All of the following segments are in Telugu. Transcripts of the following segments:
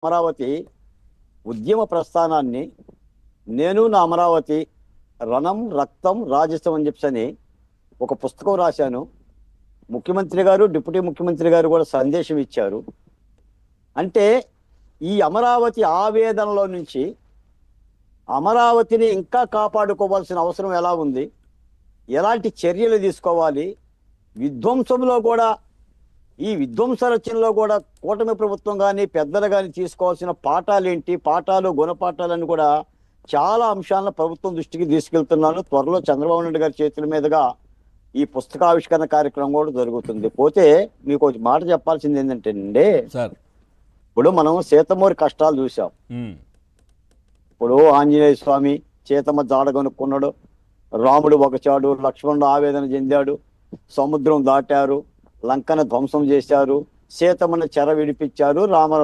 అమరావతి ఉద్యమ ప్రస్థానాన్ని నేను నా అమరావతి రణం రక్తం రాజసం అని చెప్పని ఒక పుస్తకం రాశాను. ముఖ్యమంత్రి గారు డిప్యూటీ ముఖ్యమంత్రి గారు కూడా సందేశం ఇచ్చారు. అంటే ఈ అమరావతి ఆవేదనలో నుంచి అమరావతిని ఇంకా కాపాడుకోవాల్సిన అవసరం ఎలా ఉంది, ఎలాంటి చర్యలు తీసుకోవాలి, విధ్వంసంలో కూడా ఈ విధ్వంస రచనలో కూడా కూటమి ప్రభుత్వం కానీ పెద్దలు కానీ తీసుకోవాల్సిన పాఠాలు ఏంటి, పాఠాలు గుణపాఠాలను కూడా చాలా అంశాలను ప్రభుత్వం దృష్టికి తీసుకెళ్తున్నాను. త్వరలో చంద్రబాబు నాయుడు గారి చేతుల మీదుగా ఈ పుస్తకావిష్కరణ కార్యక్రమం కూడా జరుగుతుంది. పోతే మీకు ఒక మాట చెప్పాల్సింది ఏంటంటే అండి, ఇప్పుడు మనం సీతమ్మోరి కష్టాలు చూసాం. ఇప్పుడు ఆంజనేయ స్వామి సీతమ్మ జాడ కొనుక్కున్నాడు, రాముడు ఒకచాడు, లక్ష్మణుడు ఆవేదన చెందాడు, సముద్రం దాటారు, లంకను ధ్వంసం చేశారు, సీతమ్మను చెర విడిపించారు,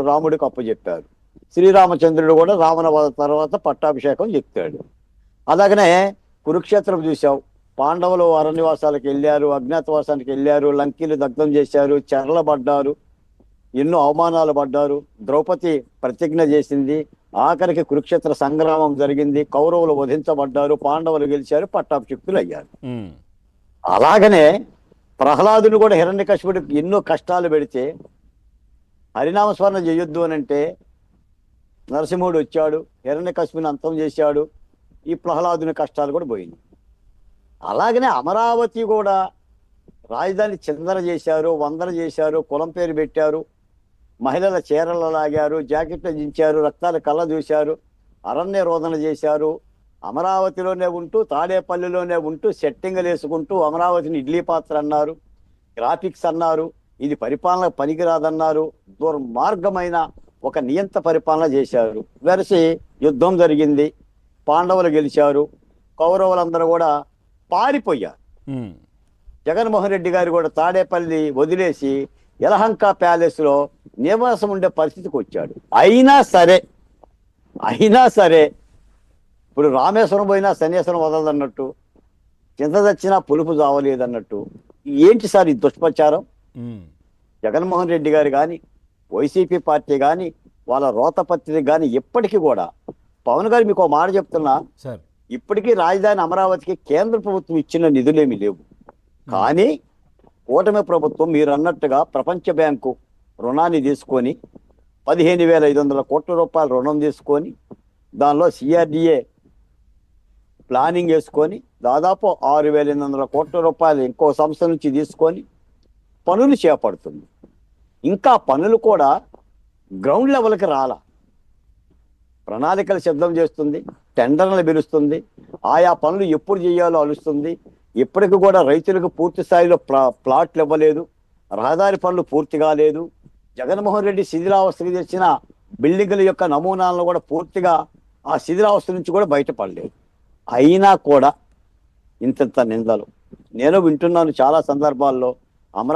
రాముడికి అప్పచెప్పారు. శ్రీరామచంద్రుడు కూడా రావణ తర్వాత పట్టాభిషేకం చెప్తాడు. అలాగనే కురుక్షేత్రం చూసావు, పాండవులు అరణ్యవాసాలకు వెళ్ళారు, అజ్ఞాతవాసానికి వెళ్ళారు, లంకీలు దగ్ధం చేశారు, చెరలబడ్డారు, ఎన్నో అవమానాలు పడ్డారు. ద్రౌపది ప్రతిజ్ఞ చేసింది, ఆఖరికి కురుక్షేత్ర సంగ్రామం జరిగింది, కౌరవులు వధించబడ్డారు, పాండవులు గెలిచారు, పట్టాభిషిక్తులు అయ్యారు. అలాగనే ప్రహ్లాదుని కూడా హిరణ్యకశిపుడికి ఎన్నో కష్టాలు పెడితే హరినామస్మరణ చేయొద్దు అని అంటే నరసింహుడు వచ్చాడు, హిరణ్యకశిపుని అంతం చేశాడు, ఈ ప్రహ్లాదుని కష్టాలు కూడా పోయింది. అలాగనే అమరావతి కూడా రాజధాని చిందర చేశారు, వందన చేశారు, కులం పేరు పెట్టారు, మహిళల చీరలు లాగారు, జాకెట్లు దించారు, రక్తాల కళ్ళ చూశారు, అరణ్య రోదన చేశారు. అమరావతిలోనే ఉంటూ తాడేపల్లిలోనే ఉంటూ సెట్టింగ్లు వేసుకుంటూ అమరావతిని ఇడ్లీ పాత్ర అన్నారు, గ్రాఫిక్స్ అన్నారు, ఇది పరిపాలన పనికిరాదన్నారు, దుర్మార్గమైన ఒక నియంత పరిపాలన చేశారు. వెరసి యుద్ధం జరిగింది, పాండవులు గెలిచారు, కౌరవులందరూ కూడా పారిపోయారు. జగన్మోహన్ రెడ్డి గారు కూడా తాడేపల్లి వదిలేసి యలహంక ప్యాలెస్ లో నివాసం ఉండే పరిస్థితికి వచ్చాడు. అయినా సరే ఇప్పుడు రామేశ్వరం పోయినా శనేశ్వరం వదలదన్నట్టు, చింత చచ్చినా పులుపు చావలేదన్నట్టు, ఏంటి సార్ ఈ దుష్ప్రచారం? జగన్మోహన్ రెడ్డి గారు కానీ వైసీపీ పార్టీ కానీ వాళ్ళ రోతపత్రిక కానీ ఎప్పటికీ కూడా, పవన్ గారు మీకు ఒక మాట చెప్తున్నా, ఇప్పటికీ రాజధాని అమరావతికి కేంద్ర ప్రభుత్వం ఇచ్చిన నిధులేమి లేవు. కానీ కూటమి ప్రభుత్వం మీరు అన్నట్టుగా ప్రపంచ బ్యాంకు రుణాన్ని తీసుకొని 15,500 కోట్ల రూపాయల రుణం తీసుకొని దానిలో సిఆర్డిఏ ప్లానింగ్ వేసుకొని దాదాపు 6,800 కోట్ల రూపాయలు ఇంకో సంస్థ నుంచి తీసుకొని పనులు చేపడుతుంది. ఇంకా పనులు కూడా గ్రౌండ్ లెవెల్కి రాలా. ప్రణాళికలు సిద్ధం చేస్తుంది, టెండర్లు పిలుస్తుంది, ఆయా పనులు ఎప్పుడు చేయాలో అలుస్తుంది. ఇప్పటికి కూడా రైతులకు పూర్తి స్థాయిలో ప్లాట్లు ఇవ్వలేదు, రహదారి పనులు పూర్తి కాలేదు. జగన్మోహన్ రెడ్డి శిథిలావస్థకు తెచ్చిన బిల్డింగుల యొక్క నమూనాలను కూడా పూర్తిగా ఆ శిథిలావస్థ నుంచి కూడా బయటపడలేదు. అయినా కూడా ఇంత నిందలు నేను వింటున్నాను చాలా సందర్భాల్లో.